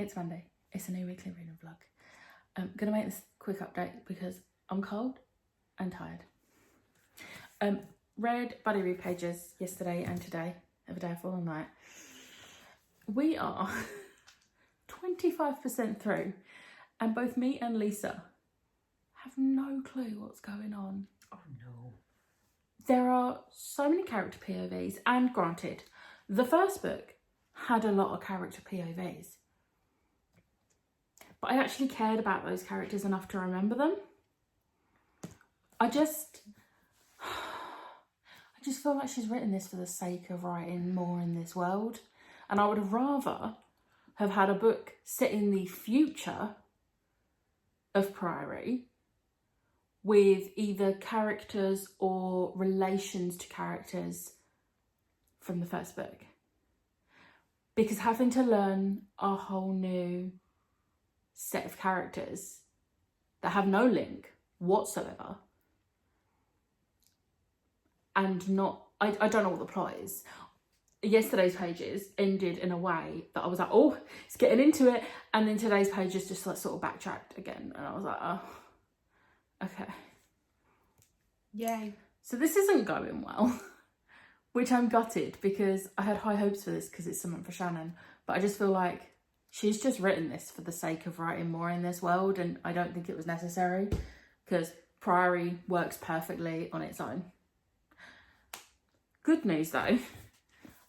It's Monday. It's a new weekly reading vlog. I'm going to make this quick update because I'm cold and tired. Read Buddy Read pages yesterday and today, every day for all night. We are 25% through and both me and Lisa have no clue what's going on. Oh no. There are so many character POVs, and granted, the first book had a lot of character POVs. But I actually cared about those characters enough to remember them. I just feel like she's written this for the sake of writing more in this world. And I would have rather have had a book set in the future of Priory with either characters or relations to characters from the first book. Because having to learn a whole new set of characters that have no link whatsoever, and not, I don't know what the plot is. Yesterday's pages ended in a way that I was like, oh, it's getting into it. And then today's pages just like sort of backtracked again. And I was like, oh, okay. Yay. So this isn't going well, which I'm gutted because I had high hopes for this because it's Samantha Shannon. But I just feel like she's just written this for the sake of writing more in this world. And I don't think it was necessary because Priory works perfectly on its own. Good news though,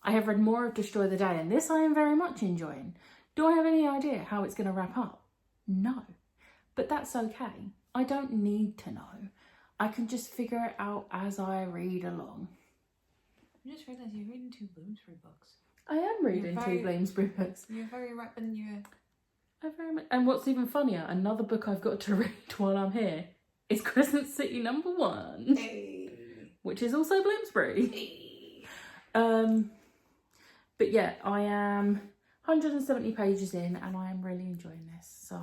I have read more of Destroy the Day and this I am very much enjoying. Do I have any idea how it's going to wrap up? No, but that's okay. I don't need to know. I can just figure it out as I read along. I just realised you're reading 2 Bloomsbury books. I am reading 2 Bloomsbury books. You're very repping your... And what's even funnier, another book I've got to read while I'm here is Crescent City #1, Hey. which is also Bloomsbury. Hey. But yeah, I am 170 pages in and I am really enjoying this. So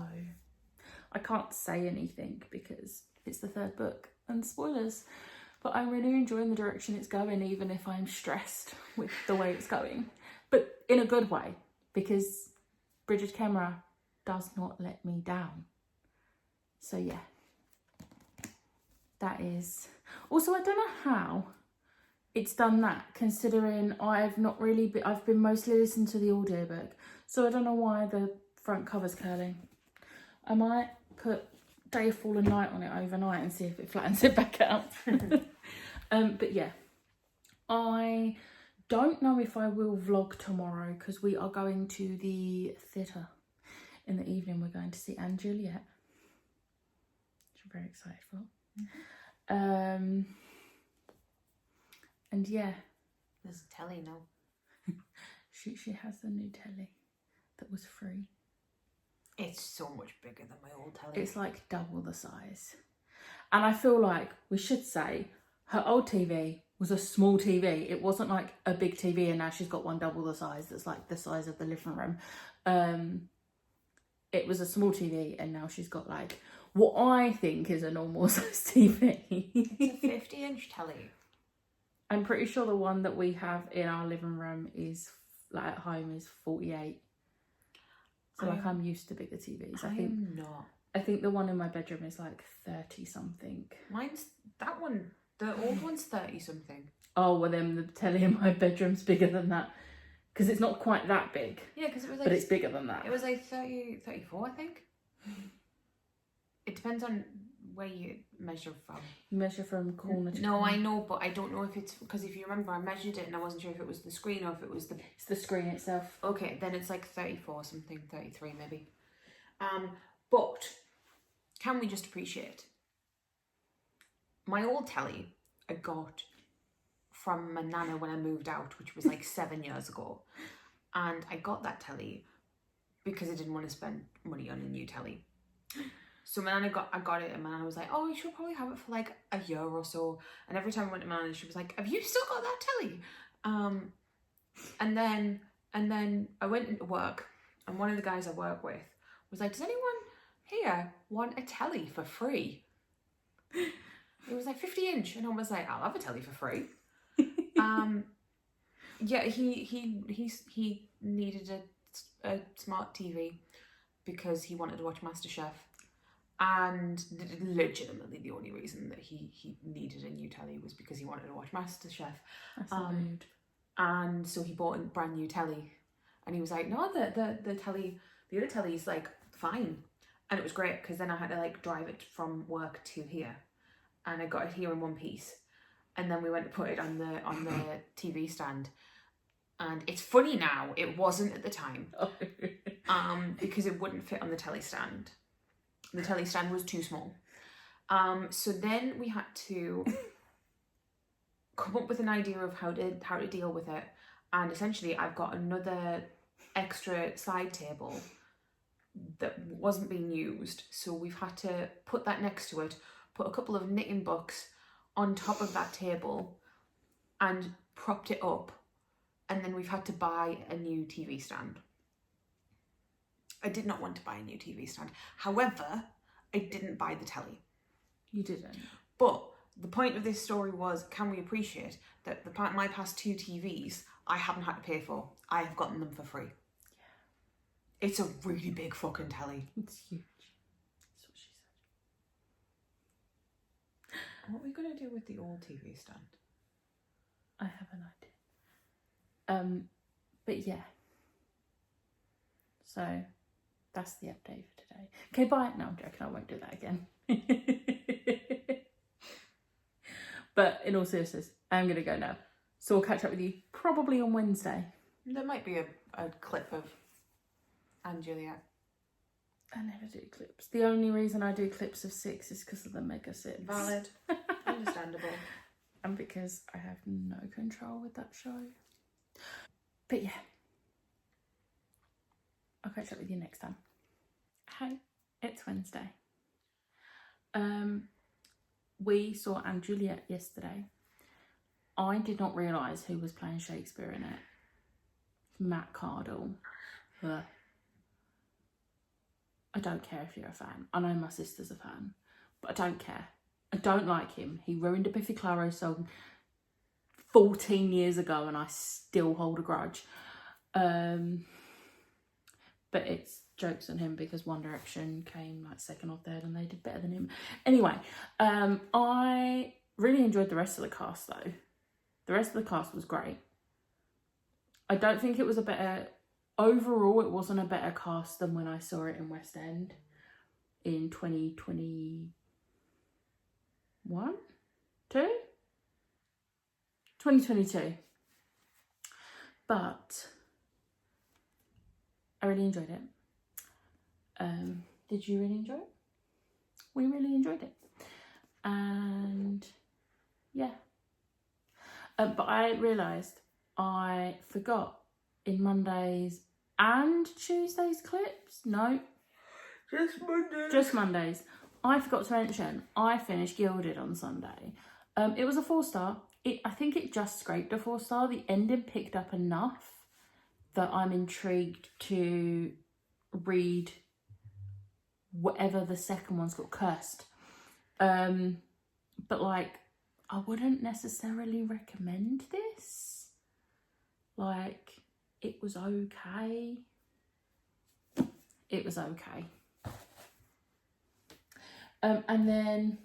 I can't say anything because it's the 3rd book and spoilers. But I'm really enjoying the direction it's going, even if I'm stressed with the way it's going. But in a good way, because Brigid Kemmerer does not let me down. So yeah, that is... Also, I don't know how it's done that, considering I've been mostly listening to the audiobook, so I don't know why the front cover's curling. I might put Day of Fallen Night on it overnight and see if it flattens it back out. But yeah, I don't know if I will vlog tomorrow because we are going to the theatre in the evening. We're going to see Anne Juliet, which I'm very excited for. Mm-hmm. And yeah, There's a telly now. she has a new telly that was free. It's so much bigger than my old telly. It's like double the size. And I feel like we should say her old TV was a small TV. It wasn't like a big TV and now she's got one double the size that's like the size of the living room. It was a small TV and now she's got like what I think is a normal size TV. It's a 50-inch telly. I'm pretty sure the one that we have in our living room is, like at home, is 48. So like I'm used to bigger TVs. I'm not. I think the one in my bedroom is like 30 something. Mine's that one. The old one's 30 something. Oh, well then the telly in my bedroom's bigger than that. Because it's not quite that big. Yeah, because it was like... But it's bigger than that. It was like 30, 34, I think. It depends on where you measure from. You measure from corner to No, corner. I know, but I don't know if it's... Because if you remember, I measured it and I wasn't sure if it was the screen or if it was the... It's the screen itself. Okay, then it's like 34 something, 33 maybe. But can we just appreciate my old telly I got from my nana when I moved out, which was like 7 years ago. And I got that telly because I didn't want to spend money on a new telly. So my nana I got it and my nana was like, oh, you should probably have it for like a year or so. And every time I went to my nana, she was like, have you still got that telly? And then I went into work and one of the guys I work with was like, does anyone here want a telly for free? It was like 50-inch and I was like, I'll have a telly for free. Yeah, he needed a smart TV. because he wanted to watch MasterChef. And legitimately the only reason that he needed a new telly was because he wanted to watch MasterChef. That's so rude. And so he bought a brand new telly. And he was like, no, the telly, the other telly's like fine. And it was great because then I had to like drive it from work to here. And I got it here in one piece. And then we went to put it on the TV stand. And it's funny now, it wasn't at the time. Because it wouldn't fit on the telly stand. The telly stand was too small. So then we had to come up with an idea of how to deal with it. And essentially I've got another extra side table that wasn't being used. So we've had to put that next to it, put a couple of knitting books on top of that table and propped it up. And then we've had to buy a new TV stand. I did not want to buy a new TV stand. However, I didn't buy the telly. You didn't. But the point of this story was, can we appreciate that my past 2 TVs I haven't had to pay for? I have gotten them for free. Yeah. It's a really big fucking telly. It's huge. That's what she said. What are we going to do with the old TV stand? I have an idea. But yeah. So that's the update for today. Okay, bye. No, I'm joking. I won't do that again. But in all seriousness, I'm going to go now. So I'll catch up with you probably on Wednesday. There might be a clip of Anne Juliet. I never do clips. The only reason I do clips of 6 is because of the Mega 6. Valid. Understandable. And because I have no control with that show. But yeah. I'll catch up with you next time. Hey, it's Wednesday. We saw Anne Juliet yesterday. I did not realise who was playing Shakespeare in it. Matt Cardle. Ugh. I don't care if you're a fan. I know my sister's a fan, but I don't care. I don't like him. He ruined a Biffy Clyro song 14 years ago and I still hold a grudge. But it's jokes on him because One Direction came like 2nd or 3rd and they did better than him. Anyway, I really enjoyed the rest of the cast though. The rest of the cast was great. I don't think it was a better... Overall, it wasn't a better cast than when I saw it in West End in 2021? 2022. But I really enjoyed it. Did you really enjoy it? We really enjoyed it. And yeah. But I realised I forgot in Mondays and Tuesdays clips. No. Just Mondays. Just Mondays. I forgot to mention, I finished Gilded on Sunday. It was a 4-star. I think it just scraped a 4-star. The ending picked up enough that I'm intrigued to read whatever the second one's called, Cursed. But like, I wouldn't necessarily recommend this. Like, it was okay. It was okay. And then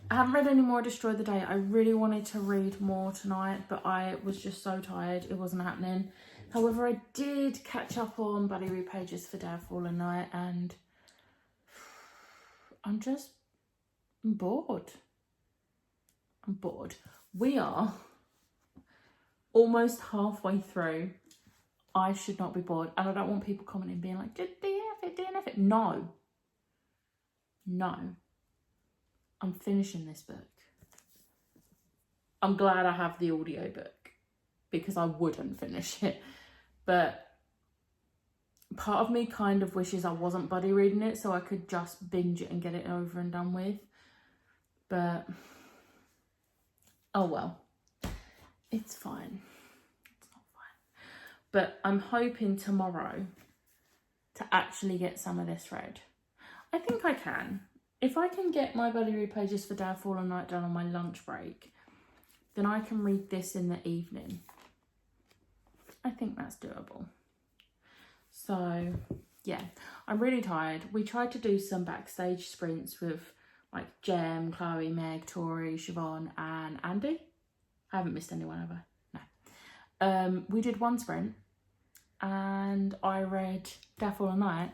I haven't read any more Destroy the Day. I really wanted to read more tonight, but I was just so tired. It wasn't happening. However, I did catch up on Buddy Read Pages for Day of Fallen Night, and I'm bored. I'm bored. We are almost halfway through. I should not be bored, and I don't want people commenting being like, did DNF it? No. I'm finishing this book. I'm glad I have the audiobook because I wouldn't finish it. But part of me kind of wishes I wasn't buddy reading it so I could just binge it and get it over and done with. But, oh well. It's fine. It's not fine. But I'm hoping tomorrow to actually get some of this read. I think I can. If I can get my Buddy Read Pages for Day of Fallen Night done on my lunch break, then I can read this in the evening. I think that's doable. So, yeah, I'm really tired. We tried to do some backstage sprints with like Jem, Chloe, Meg, Tori, Siobhan and Andy. I haven't missed anyone, have I? No. We did one sprint and I read Death All Night,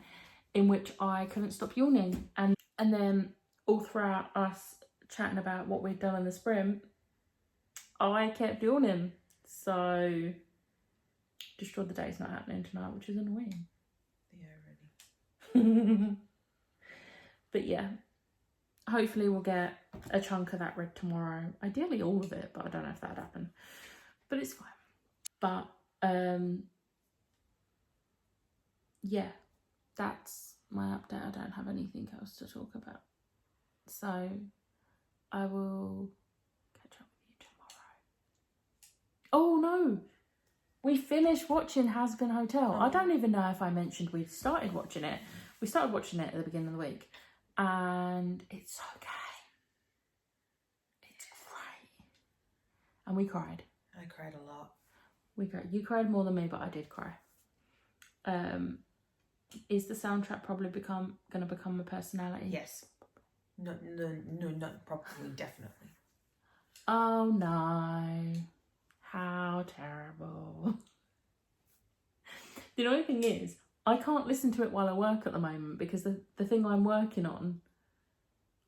in which I couldn't stop yawning. And then all throughout us chatting about what we'd done in the sprint, I kept yawning. So Destroy the Day's not happening tonight, which is annoying. Yeah, really. But yeah, hopefully we'll get a chunk of that read tomorrow. Ideally all of it, but I don't know if that'd happen. But it's fine. But yeah, that's my update. I don't have anything else to talk about. So I will catch up with you tomorrow. Oh no! We finished watching Has Been Hotel. I don't even know if I mentioned we'd started watching it. We started watching it at the beginning of the week. And it's okay. It's great. And we cried. I cried a lot. We cried. You cried more than me, but I did cry. Is the soundtrack probably going to become a personality? Yes. No, not probably, definitely. Oh no. How terrible. The only thing is, I can't listen to it while I work at the moment because the thing I'm working on,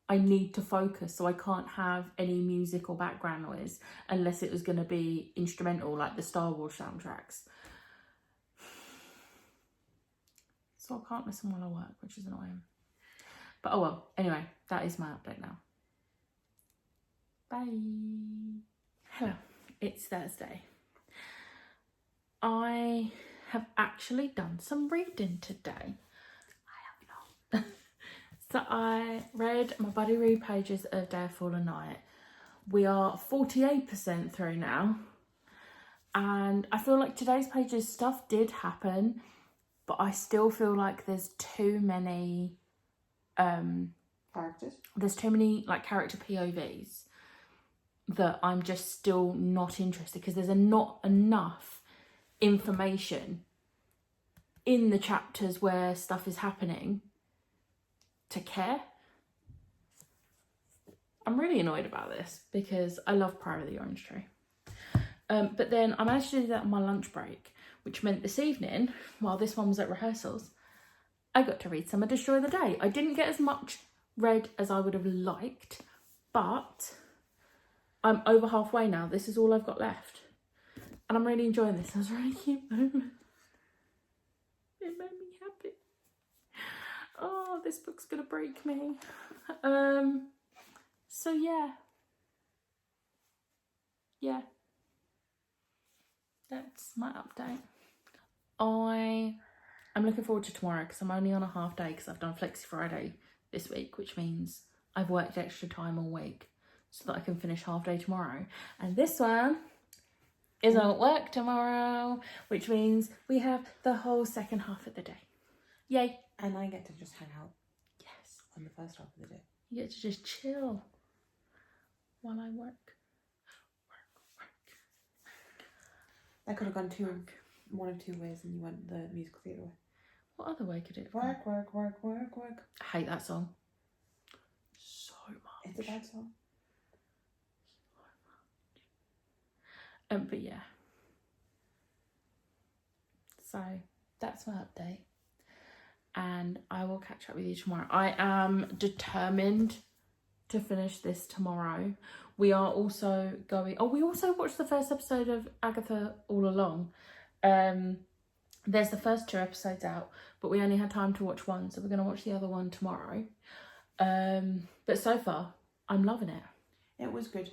I need to focus, so I can't have any music or background noise unless it was going to be instrumental, like the Star Wars soundtracks. So I can't listen while I work, which is annoying. But oh well, anyway, that is my update now. Bye. Hello, it's Thursday. I have actually done some reading today. I have not. So I read my buddy read pages of Day of Fallen Night. We are 48% through now. And I feel like today's pages stuff did happen, but I still feel like there's too many Characters? There's too many like character POVs that I'm just still not interested, because there's not enough information in the chapters where stuff is happening to care. I'm really annoyed about this because I love Pride of the Orange Tree. But then I managed to do that on my lunch break, which meant this evening, while this one was at rehearsals, I got to read some of Destroy the Day. I didn't get as much read as I would have liked, but I'm over halfway now. This is all I've got left. And I'm really enjoying this. It was a really cute moment. It made me happy. Oh, this book's gonna break me. So yeah. Yeah. That's my update. I'm looking forward to tomorrow because I'm only on a half day because I've done Flexi Friday this week, which means I've worked extra time all week so that I can finish half day tomorrow. And this one is at work tomorrow, which means we have the whole second half of the day. Yay. And I get to just hang out. Yes. On the first half of the day. You get to just chill while I work. That could have gone one of two ways, and you went the musical theatre way. What other way could it have Work, gone? work, work, work, work. I hate that song so much. It's a bad song. But yeah. So that's my update. And I will catch up with you tomorrow. I am determined to finish this tomorrow. We are also going... Oh, we also watched the first episode of Agatha All Along. There's the first 2 episodes out, but we only had time to watch one, so we're going to watch the other one tomorrow. But so far, I'm loving it. It was good.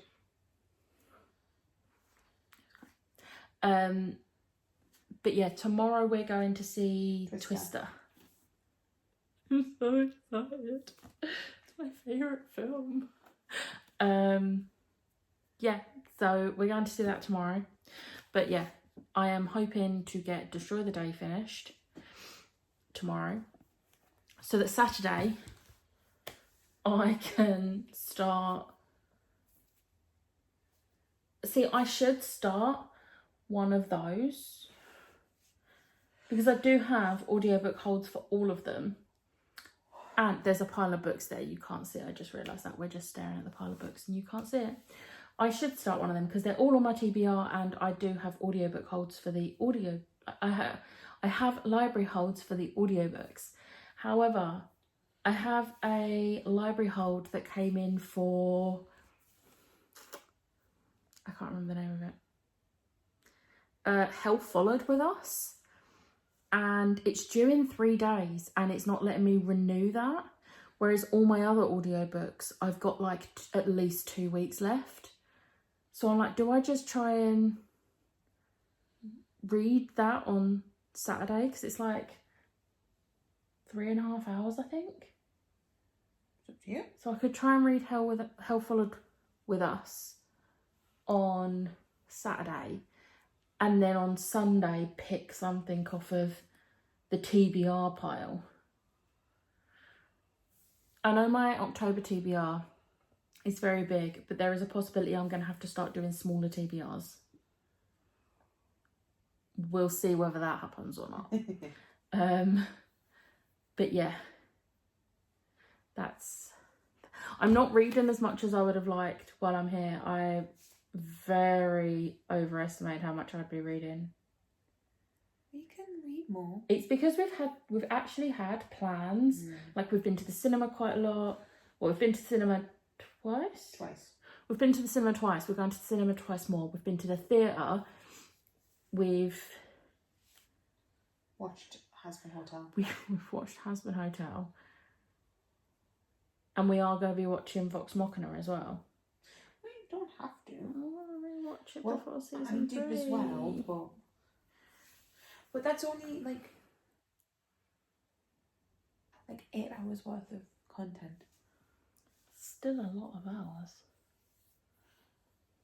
But yeah, tomorrow we're going to see Twister. I'm so excited. It's my favourite film. Yeah, so we're going to see that tomorrow. But yeah, I am hoping to get Destroy the Day finished tomorrow, so that Saturday I can start... See, I should start one of those because I do have audiobook holds for all of them. And there's a pile of books there you can't see. I just realised that we're just staring at the pile of books and you can't see it. I should start one of them because they're all on my TBR, and I do have audiobook holds for the audio. I have library holds for the audiobooks. However, I have a library hold that came in for, I can't remember the name of it. Hell Followed With Us. And it's due in 3 days and it's not letting me renew that. Whereas all my other audiobooks, I've got like at least 2 weeks left. So I'm like, do I just try and read that on Saturday? Because it's like 3.5 hours, I think. Yeah. So I could try and read Hell Followed With Us on Saturday, and then on Sunday pick something off of the TBR pile. I know my October TBR is very big, but there is a possibility I'm going to have to start doing smaller TBRs. We'll see whether that happens or not. But yeah, I'm not reading as much as I would have liked while I'm here. I very overestimated how much I'd be reading. You can read more. It's because we've actually had plans. Like we've been to the cinema quite a lot. Well, we've been to the cinema twice. We've been to the cinema twice. We're going to the cinema twice more. We've been to the theatre. We've watched Hazbin Hotel. We've watched Hazbin Hotel. And we are going to be watching Vox Machina as well. We don't have to. I want to rewatch it before season 3. I did as well, but that's only like 8 hours worth of content. Still a lot of hours.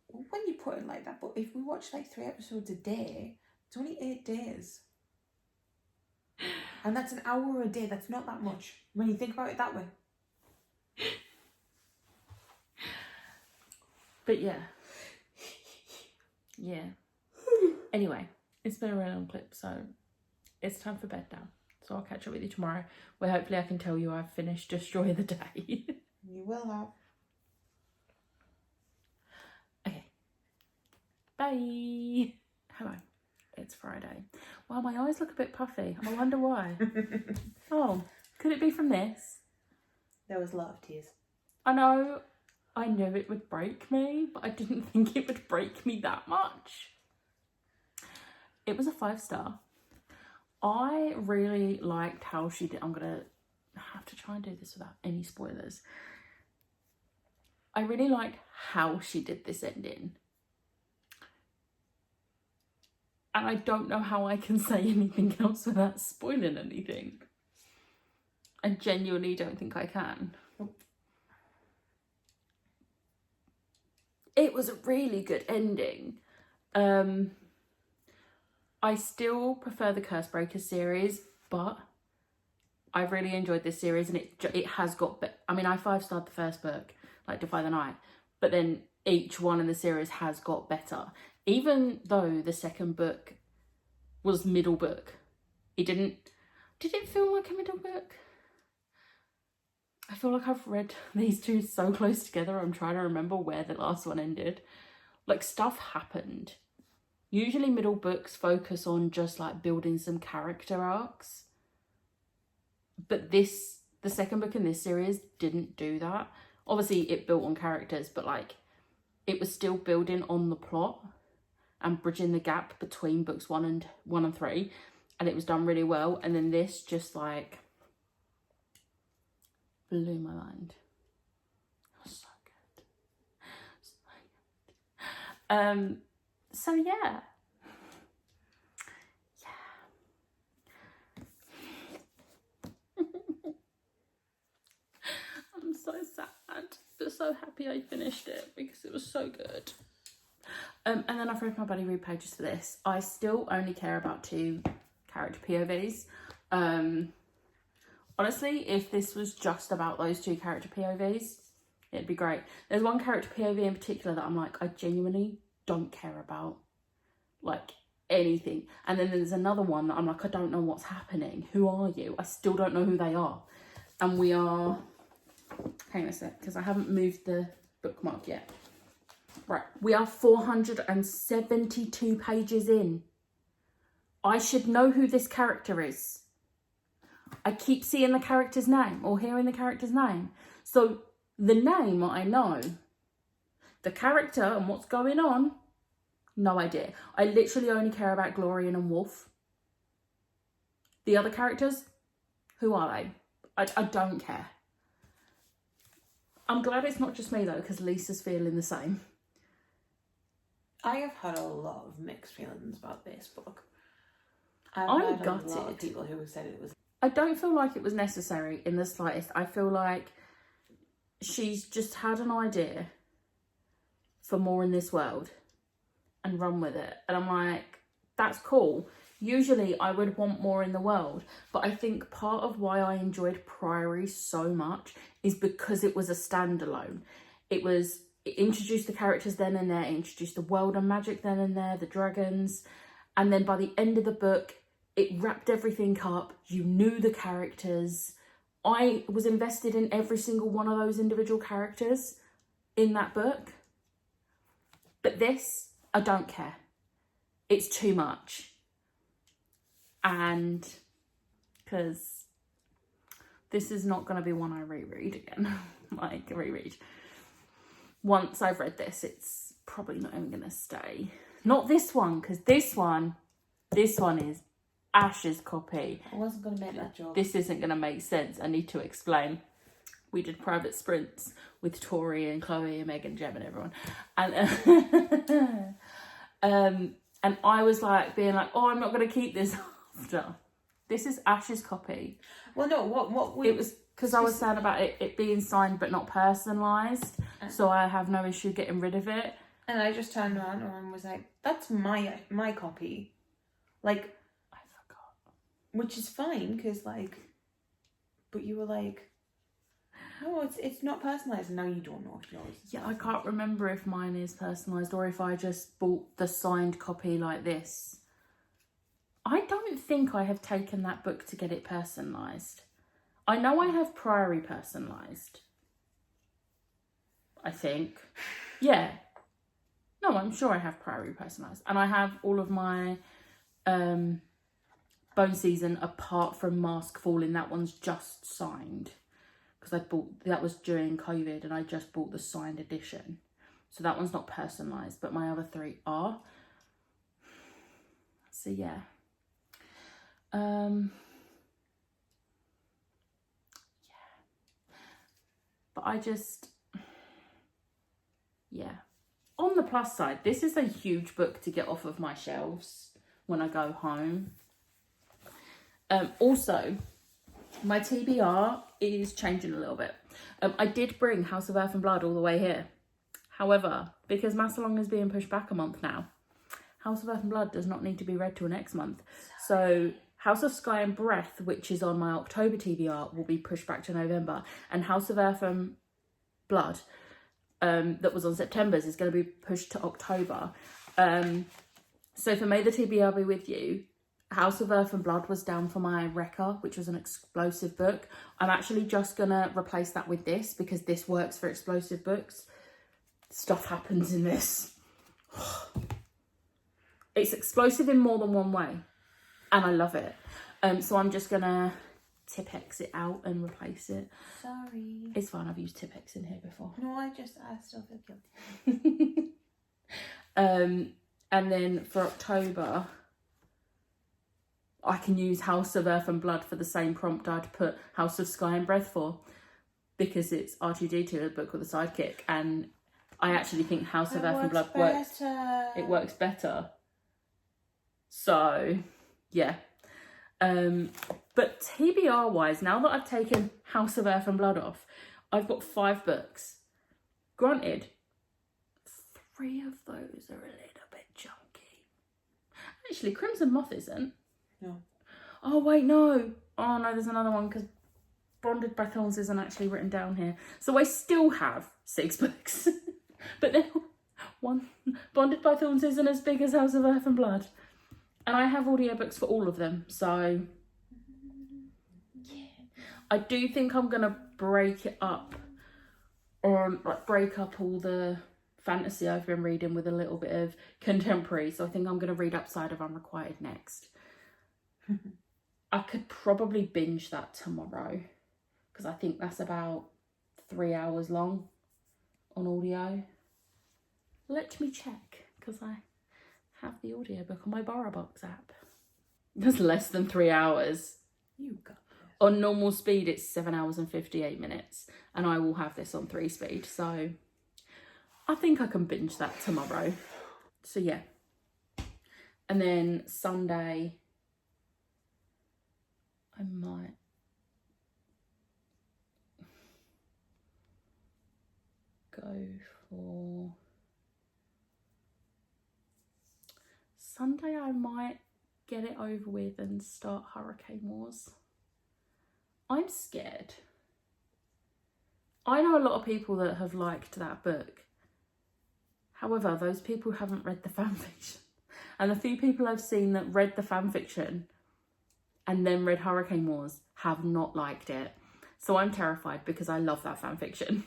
When you put it like that, but if we watch like 3 episodes a day, it's only 8 days. And that's an hour a day. That's not that much when you think about it that way. But yeah. Anyway, it's been a really long clip, so it's time for bed now. So I'll catch up with you tomorrow, where hopefully I can tell you I've finished Destroy the Day. You will have. Okay. Bye. Hello. It's Friday. Wow, my eyes look a bit puffy. I wonder why. Oh, could it be from this? There was a lot of tears. I know. I knew it would break me, but I didn't think it would break me that much. It was a 5-star. I really liked how she did. I'm gonna have to try and do this without any spoilers. I really liked how she did this ending. And I don't know how I can say anything else without spoiling anything. I genuinely don't think I can. It was a really good ending. I still prefer the Cursebreaker series, but I really enjoyed this series, and it has got. I mean, I 5-starred the first book, like Defy the Night, but then each one in the series has got better. Even though the second book was middle book, did it feel like a middle book? I feel like I've read these two so close together, I'm trying to remember where the last one ended. Like, stuff happened. Usually middle books focus on just like building some character arcs. But the second book in this series didn't do that. Obviously it built on characters, but like it was still building on the plot and bridging the gap between books 1 and 3. And it was done really well. And then this just like blew my mind. It was so good. So good. So yeah. I'm so sad, but so happy I finished it because it was so good. And then I've read my buddy read pages for this. I still only care about 2 character POVs. Honestly, if this was just about those 2 character POVs, it'd be great. There's one character POV in particular that I'm like, I genuinely don't care about. Like, anything. And then there's another one that I'm like, I don't know what's happening. Who are you? I still don't know who they are. And we are, hang on a sec, because I haven't moved the bookmark yet. Right, we are 472 pages in. I should know who this character is. I keep seeing the character's name or hearing the character's name. So the name I know. The character and what's going on, no idea. I literally only care about Glorian and Wolf. The other characters, who are they? I don't care. I'm glad it's not just me though, because Lisa's feeling the same. I have had a lot of mixed feelings about this book. I'm I've had a lot of gutted. people who have said it was. I don't feel like it was necessary in the slightest. I feel like she's just had an idea for more in this world and run with it. And I'm like, that's cool. Usually I would want more in the world, but I think part of why I enjoyed Priory so much is because it was a standalone. It introduced the characters then and there, it introduced the world and magic then and there, the dragons, and then by the end of the book, it wrapped everything up. You knew the characters. I was invested in every single one of those individual characters in that book. But this, I don't care. It's too much. And because this is not going to be one I reread again. Like, reread. Once I've read this, it's probably not even going to stay. Not this one, because this one is Ash's copy. I wasn't going to make that joke. This isn't going to make sense. I need to explain. We did private sprints with Tori and Chloe and Megan, Jem and everyone. And I was like, being like, oh, I'm not going to keep this after. This is Ash's copy. Well, no, what we... It was because I was saying about it being signed but not personalised. So I have no issue getting rid of it. And I just turned around and was like, that's my copy. Like... I forgot. Which is fine, because, like... But you were like... No, it's not personalised, and now you don't know if yours is Yeah, I can't remember if mine is personalised or if I just bought the signed copy like this. I don't think I have taken that book to get it personalised. I know I have Priory personalised. I think. Yeah. No, I'm sure I have Priory personalised. And I have all of my Bone Season apart from Mask Falling. That one's just signed. Because that was during COVID and I just bought the signed edition. So that one's not personalised, but my other three are. So yeah. But I just, yeah. On the plus side, this is a huge book to get off of my shelves when I go home. Also, my TBR is changing a little bit. I did bring House of Earth and Blood all the way here. However, because Massalong is being pushed back a month now, House of Earth and Blood does not need to be read till next month. So House of Sky and Breath, which is on my October TBR, will be pushed back to November. And House of Earth and Blood, that was on September's, is going to be pushed to October. So for May the TBR be with you, House of Earth and Blood was down for my Wrecker, which was an explosive book. I'm actually just going to replace that with this because this works for explosive books. Stuff happens in this. It's explosive in more than one way. And I love it. So I'm just going to Tipp-Ex it out and replace it. Sorry. It's fine, I've used Tipp-Ex in here before. No, I still feel guilty. And then for October, I can use House of Earth and Blood for the same prompt I'd put House of Sky and Breath for, because it's R2-D2, a book with a sidekick, and I actually think House of Earth and Blood works. It works better. So, yeah. But TBR wise, now that I've taken House of Earth and Blood off, I've got 5 books. Granted, 3 of those are a little bit chunky. Actually, Crimson Moth isn't. No. Oh, wait, no. Oh, no, there's another one because Bonded by Thorns isn't actually written down here. So I still have 6 books. But then Bonded by Thorns isn't as big as House of Earth and Blood. And I have audiobooks for all of them, so yeah. I do think I'm gonna break it up, like break up all the fantasy I've been reading with a little bit of contemporary. So I think I'm gonna read Upside of Unrequited next. I could probably binge that tomorrow because I think that's about 3 hours long on audio. Let me check because I have the audiobook on my BorrowBox app. That's less than 3 hours. You got this. On normal speed, it's 7 hours and 58 minutes, and I will have this on 3 speed, so I think I can binge that tomorrow. So yeah. And then Sunday, I might go for Sunday. I might get it over with and start Hurricane Wars. I'm scared. I know a lot of people that have liked that book. However, those people haven't read the fanfiction. And the few people I've seen that read the fanfiction and then read Hurricane Wars have not liked it. So I'm terrified because I love that fanfiction.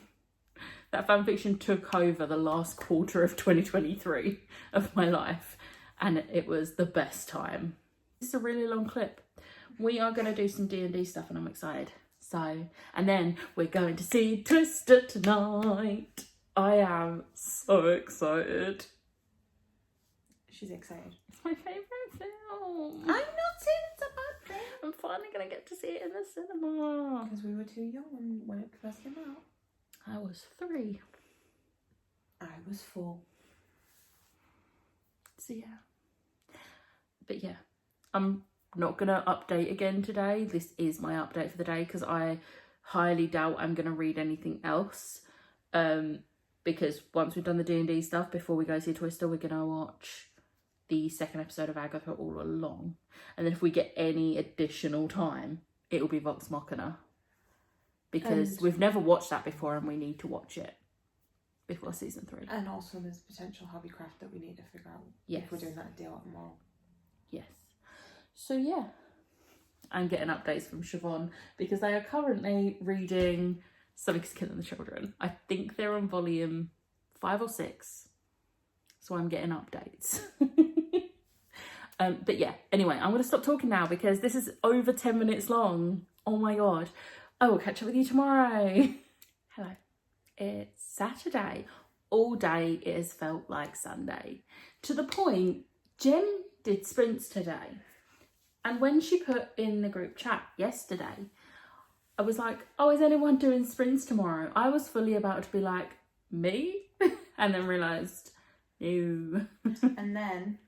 That fanfiction took over the last quarter of 2023 of my life, and it was the best time. It's a really long clip. We are going to do some D&D stuff and I'm excited. So, and then we're going to see Twister tonight. I am so excited. She's excited. It's my favourite film. I'm not saying it's a bad thing. I'm finally going to get to see it in the cinema. Because we were too young when it first came out. I was 3. I was 4. So yeah. But yeah, I'm not going to update again today. This is my update for the day because I highly doubt I'm going to read anything else. Because once we've done the D&D stuff, before we go see Twister, we're going to watch the 2nd episode of Agatha All Along. And then if we get any additional time, it will be Vox Machina. Because we've never watched that before and we need to watch it before season 3. And also there's potential hobbycraft that we need to figure out Yes. if we're doing that deal tomorrow. Yes. So yeah, I'm getting updates from Siobhan because they are currently reading Something's Killing the Children. I think they're on volume 5 or 6. So I'm getting updates. But yeah, anyway, I'm going to stop talking now because this is over 10 minutes long. Oh my God. I will catch up with you tomorrow. Hello. It's Saturday. All day it has felt like Sunday. To the point, Jem did sprints today. And when she put in the group chat yesterday, I was like, oh, is anyone doing sprints tomorrow? I was fully about to be like, me? And then realised, no. And then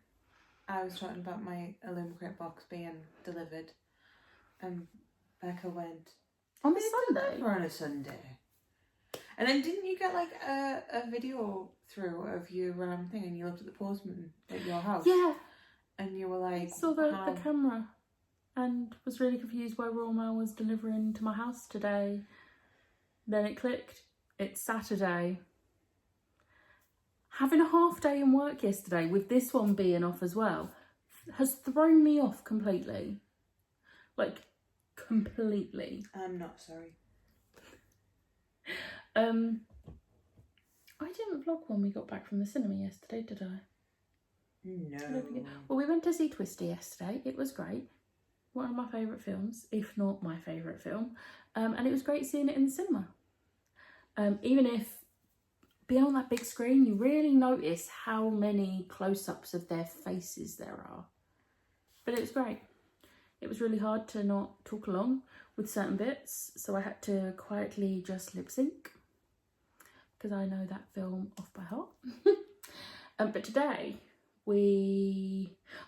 I was talking about my Illumicrate box being delivered. And Becca went, On the Sunday? Or on a Sunday. And then didn't you get like a video through of your thing and you looked at the postman at your house? Yeah. And you were like, Saw the camera and was really confused why Royal Mail was delivering to my house today. Then it clicked. It's Saturday. Having a half day in work yesterday with this one being off as well has thrown me off completely. Like, completely. I'm not sorry. I didn't vlog when we got back from the cinema yesterday, did I? No. Well, we went to see Twister yesterday. It was great. One of my favourite films, if not my favourite film. And it was great seeing it in the cinema. Even if being on that big screen, you really notice how many close-ups of their faces there are. But it was great. It was really hard to not talk along with certain bits, so I had to quietly just lip sync because I know that film off by heart. But today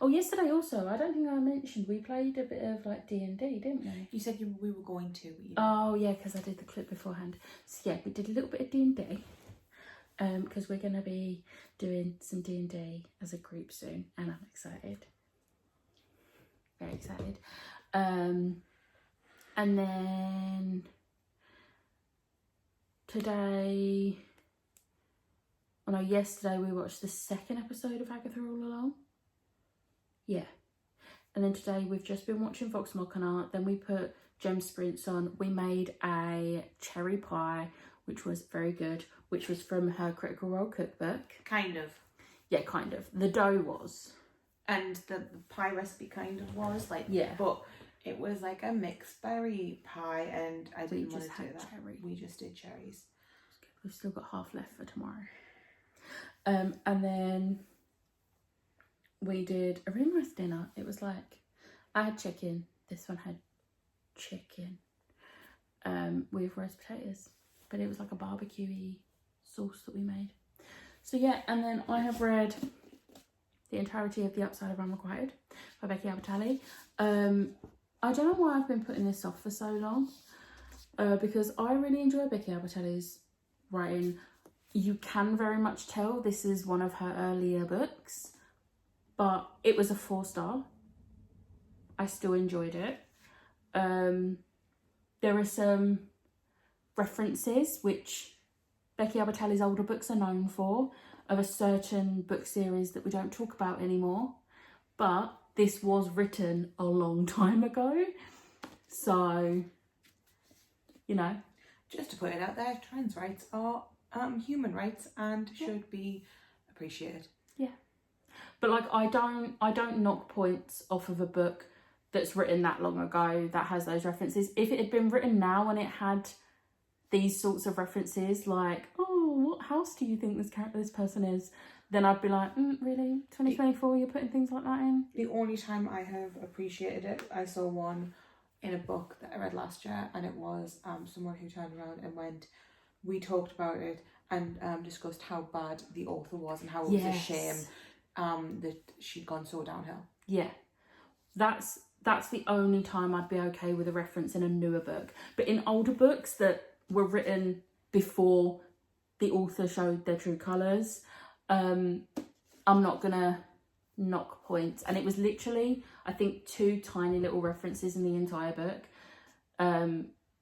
yesterday also, I don't think I mentioned, we played a bit of like D&D, didn't we? You said we were going to. But you Oh yeah, because I did the clip beforehand. So yeah, we did a little bit of D&D because we're going to be doing some D&D as a group soon and I'm excited. Very excited. And then yesterday we watched the 2nd episode of Agatha All Along. Yeah, And then today we've just been watching Vox Machina. Then we put Gem Sprints on. We made a cherry pie, which was very good, which was from her Critical Role cookbook. Kind of. Yeah, kind of. The dough was. And the pie recipe kind of was like, Yeah. but it was like a mixed berry pie, and I didn't want just to do had that. cherry. We just did cherries. We've still got half left for tomorrow. And then we did a really nice dinner. It was like, I had chicken. This one had chicken with roast potatoes. But it was like a barbecue-y sauce that we made. So yeah, and then I have read the entirety of The Upside of Unrequited by Becky Albertalli. I don't know why I've been putting this off for so long. Because I really enjoy Becky Albertalli's writing. You can very much tell this is one of her earlier books, but it was a 4-star. I still enjoyed it. There are some references which Becky Albertalli's older books are known for, of a certain book series that we don't talk about anymore, but this was written a long time ago, so, you know. Just to put it out there, trans rights are human rights and should be appreciated. Yeah, but like I don't knock points off of a book that's written that long ago that has those references. If it had been written now and it had these sorts of references, like, oh, what house do you think this person is, then I'd be like, really, 2024, you're putting things like that in? The only time I have appreciated it, I saw one in a book that I read last year, and it was someone who turned around and went, we talked about it and discussed how bad the author was and how it was a shame that she'd gone so downhill. Yeah, that's the only time I'd be okay with a reference in a newer book. But in older books that were written before the author showed their true colours, I'm not gonna knock points. And it was literally, I think, 2 tiny little references in the entire book,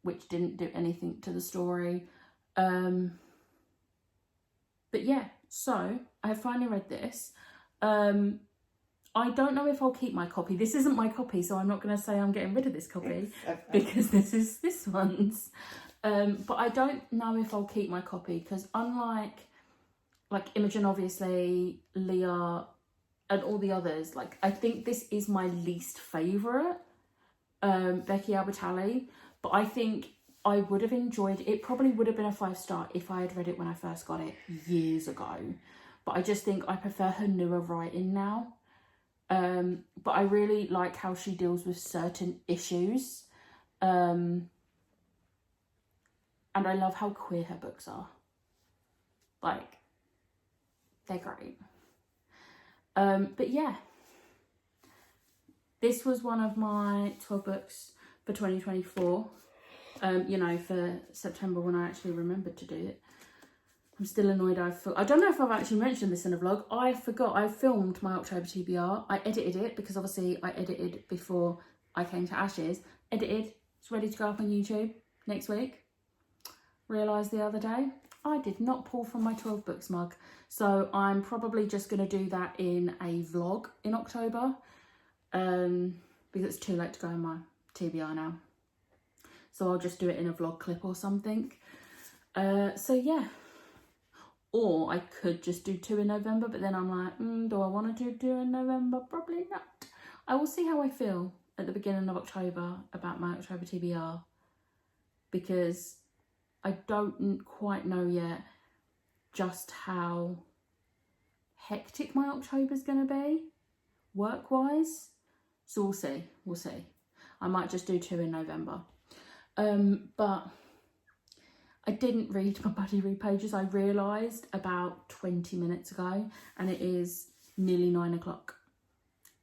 which didn't do anything to the story. But yeah, so I have finally read this. I don't know if I'll keep my copy. This isn't my copy, so I'm not going to say I'm getting rid of this copy because this is this one's. But I don't know if I'll keep my copy because unlike like Imogen, obviously, Leah and all the others, like I think this is my least favourite Becky Albertalli, but I think I would have enjoyed it. It probably would have been a 5-star if I had read it when I first got it years ago. But I just think I prefer her newer writing now. But I really like how she deals with certain issues. And I love how queer her books are. Like, they're great. But yeah. This was one of my 12 books for 2024. You know, for September when I actually remembered to do it. I'm still annoyed I don't know if I've actually mentioned this in a vlog. I forgot I filmed my October TBR. I edited it because obviously I edited before I came to Ashes. Edited, it's ready to go up on YouTube next week. Realised the other day, I did not pull from my 12 books mug. So I'm probably just going to do that in a vlog in October. Because it's too late to go in my TBR now. So I'll just do it in a vlog clip or something. So yeah. Or I could just do 2 in November, but then I'm like, do I want to do 2 in November? Probably not. I will see how I feel at the beginning of October about my October TBR. Because I don't quite know yet just how hectic my October's going to be, work-wise. So we'll see. We'll see. I might just do 2 in November. But I didn't read my buddy read pages. I realised about 20 minutes ago, and it is nearly 9 o'clock.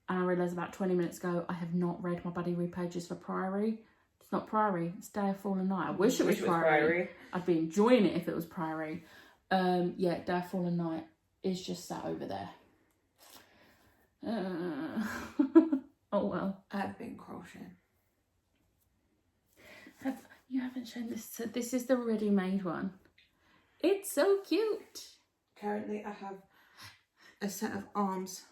And I realised about 20 minutes ago I have not read my buddy read pages for Priory. It's not Priory, it's Day of Fallen Night. I wish it was Priory. I'd be enjoying it if it was Priory. Yeah, Day of Fallen Night is just sat over there. Oh well. I've been crocheting. You haven't shown this. So this is the ready-made one. It's so cute. Currently I have a set of arms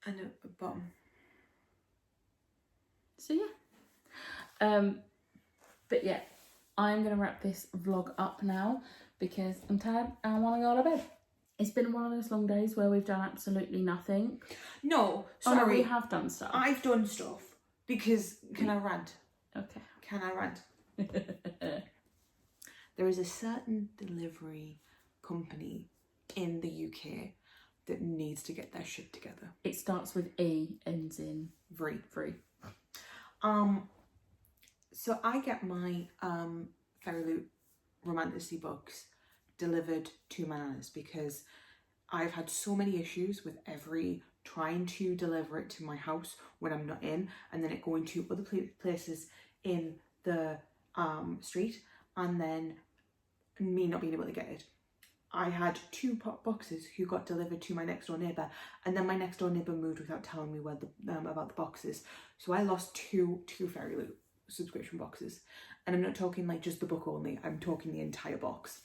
And a bottom. So yeah. But yeah, I'm gonna wrap this vlog up now because I'm tired and I want to go to bed. It's been one of those long days where we've done absolutely nothing. No, Oh, no, sorry. we have done stuff. I've done stuff because can I rant? Okay. Can I rant? There is a certain delivery company in the UK that needs to get their shit together. It starts with E, ends in Free. So I get my Fairy Loot Romantasy books delivered to my nana's because I've had so many issues with every trying to deliver it to my house when I'm not in, and then it going to other places in the street, and then me not being able to get it. I had 2 boxes who got delivered to my next door neighbour, and then my next door neighbour moved without telling me where about the boxes. So I lost two Fairy Loot subscription boxes, and I'm not talking like just the book only. I'm talking the entire box.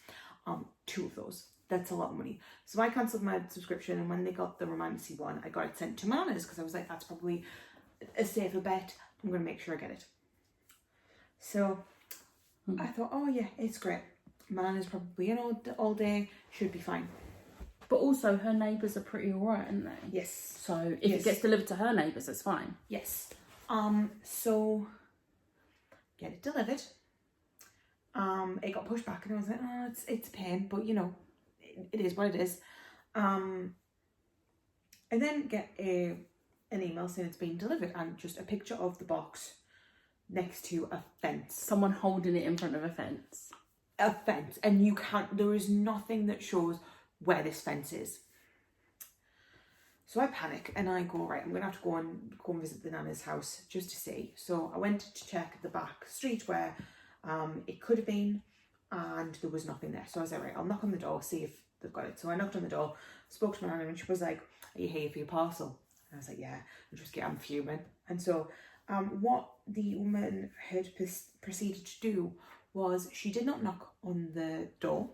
2 of those. That's a lot of money. So I cancelled my subscription, and when they got the Romantasy one, I got it sent to my nana's because I was like, that's probably a safer bet. I'm going to make sure I get it. So I thought, oh yeah, it's great. My nana's probably in all day, should be fine. But also, her neighbours are pretty alright, aren't they? Yes. So if it gets delivered to her neighbours, that's fine. Yes. So get it delivered. It got pushed back, and I was like, oh, it's a pain, but you know, it is what it is. And then get an email saying it's been delivered, and just a picture of the box next to a fence. Someone holding it in front of a fence. A fence, and you can't. There is nothing that shows where this fence is. So I panic and I go, right, I'm gonna have to go and visit the nana's house just to see. So I went to check the back street where it could have been, and there was nothing there. So I was like, right, I'll knock on the door, see if they've got it. So I knocked on the door, spoke to my nana, and she was like, are you here for your parcel? And I was like, yeah. I'm fuming. And so what the woman had proceeded to do was she did not knock on the door.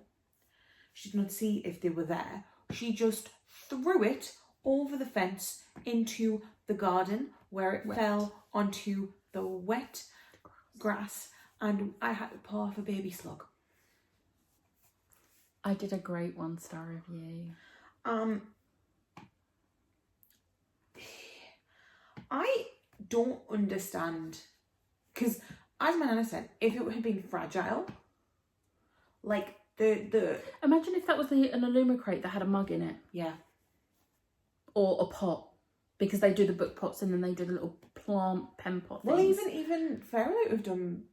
She did not see if they were there. She just threw it over the fence into the garden where it fell onto the wet grass, and I had to pull off a baby slug. I did a great 1-star review. I don't understand, because as my nana said, if it had been fragile, like the Imagine if that was an Illuma crate that had a mug in it. yeah. Or a pot, because they do the book pots and then they do the little plant pen pot things. Well, even Fairy Loot have done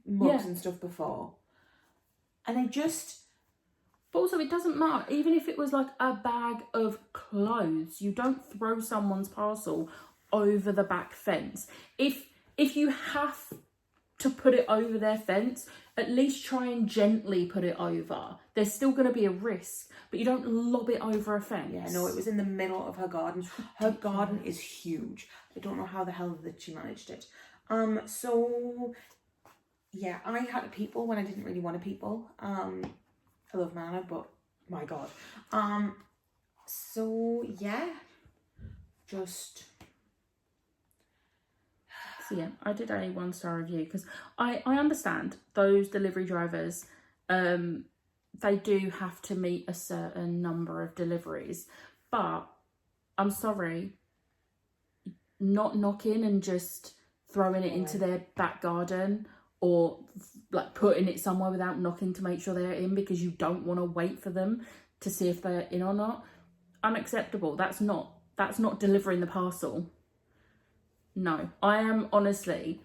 mugs and stuff before, and they just. But also, it doesn't matter. Even if it was like a bag of clothes, you don't throw someone's parcel over the back fence. If you have to put it over their fence, at least try and gently put it over. There's still going to be a risk, but you don't lob it over a fence. Yeah, no, it was in the middle of her garden. Her garden is huge. I don't know how the hell that she managed it. So yeah, I had a people when I didn't really want a people. I love Nana, but my God. So yeah, just. So yeah, I did a 1-star review because I understand those delivery drivers, they do have to meet a certain number of deliveries, but I'm sorry, not knocking and just throwing it into their back garden or like putting it somewhere without knocking to make sure they're in because you don't want to wait for them to see if they're in or not. Unacceptable. That's not delivering the parcel. No, I am honestly,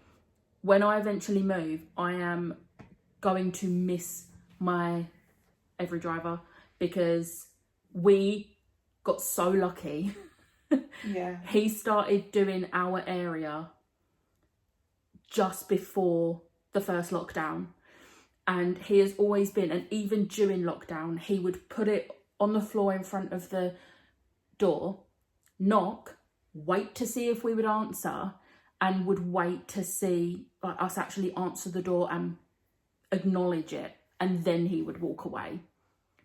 when I eventually move, I am going to miss my every driver because we got so lucky. Yeah. He started doing our area just before the first lockdown. And he has always been, and even during lockdown, he would put it on the floor in front of the door, knock, wait to see if we would answer, and would wait to see us actually answer the door and acknowledge it, and then he would walk away.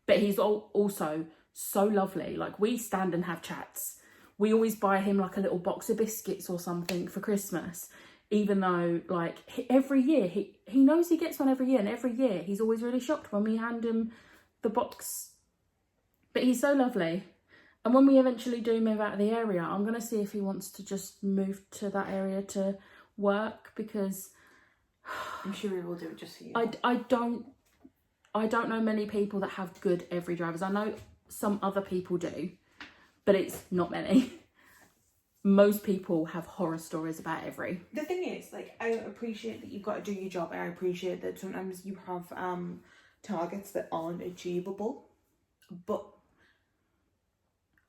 But he's also so lovely. Like, we stand and have chats. we always buy him like a little box of biscuits or something for Christmas, even though like every year he knows he gets one every year, and every year he's always really shocked when we hand him the box. But he's so lovely. And when we eventually do move out of the area, I'm going to see if he wants to just move to that area to work, because I'm sure he will do it just for you. I don't know many people that have good every drivers. I know some other people do, but it's not many. Most people have horror stories about every. The thing is, like, I appreciate that you've got to do your job, and I appreciate that sometimes you have targets that aren't achievable, but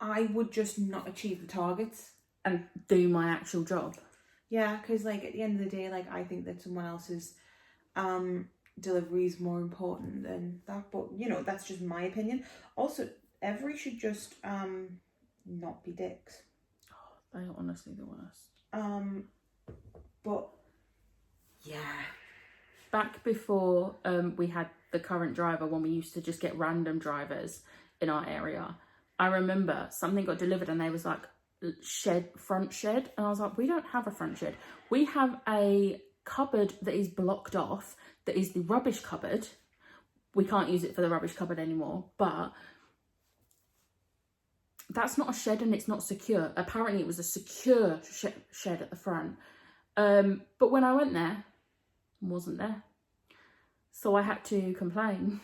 I would just not achieve the targets and do my actual job. Yeah, because like at the end of the day, like I think that someone else's delivery is more important than that. But you know, that's just my opinion. Also, every should just not be dicks. Oh, they are honestly the worst. But yeah, back before we had the current driver, when we used to just get random drivers in our area, I remember something got delivered and they was like, front shed, and I was like, we don't have a front shed. We have a cupboard that is blocked off, that is the rubbish cupboard. We can't use it for the rubbish cupboard anymore, but that's not a shed and it's not secure. Apparently it was a secure shed at the front, but when I went there, it wasn't there. So I had to complain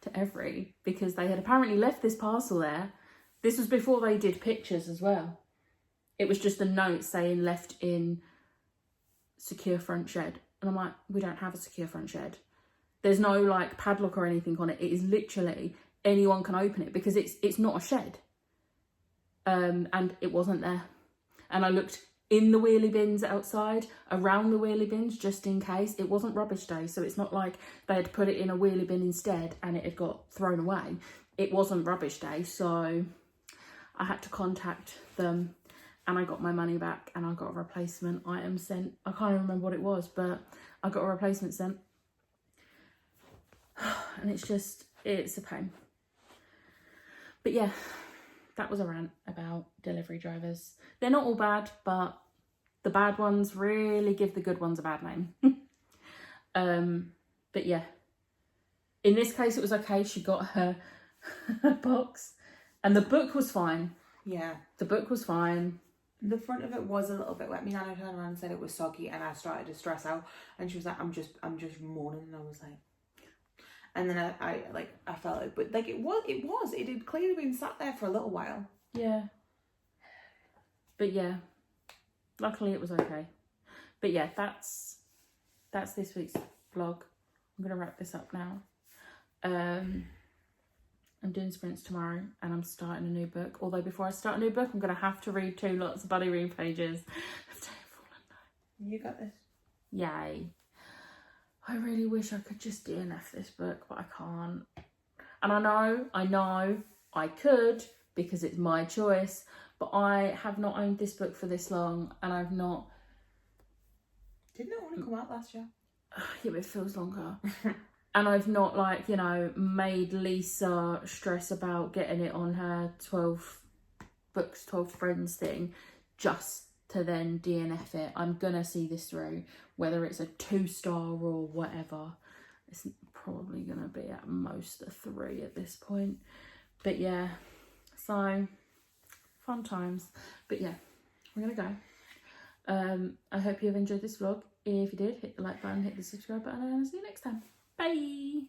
to Every, because they had apparently left this parcel there. This was before they did pictures as well. It was just a note saying left in secure front shed. And I'm like, we don't have a secure front shed. There's no like padlock or anything on it. It is literally anyone can open it, because it's not a shed. And it wasn't there. And I looked in the wheelie bins outside, around the wheelie bins, just in case. It wasn't rubbish day, so it's not like they had put it in a wheelie bin instead and it had got thrown away. It wasn't rubbish day, so I had to contact them and I got my money back and I got a replacement item sent. I can't even remember what it was, but I got a replacement sent. And it's a pain. But yeah, that was a rant about delivery drivers. They're not all bad, but the bad ones really give the good ones a bad name. But yeah, in this case it was okay. She got her box and the book was fine. Yeah, the book was fine. The front of it was a little bit wet. Me and Anna turned around and said it was soggy, and I started to stress out, and she was like, I'm just mourning, and I was like, and then I felt it, but like it had clearly been sat there for a little while. Yeah. But yeah, luckily it was okay. But yeah, that's this week's vlog. I'm gonna wrap this up now. I'm doing sprints tomorrow and I'm starting a new book. Although before I start a new book, I'm gonna have to read 2 lots of Buddy Read pages of Day of Fallen Night. You got this. Yay. I really wish I could just DNF this book, but I can't. And I know I could, because it's my choice, but I have not owned this book for this long, and I've not... Didn't it only come out last year? Yeah, but it feels longer. And I've not, like, you know, made Lisa stress about getting it on her 12 books, 12 friends thing, just to then DNF it. I'm gonna see this through, whether it's a 2-star or whatever. It's probably gonna be at most a 3 at this point. But yeah, so fun times. But yeah, we're gonna go. I hope you have enjoyed this vlog. If you did, hit the like button, hit the subscribe button, and I'll see you next time. Bye.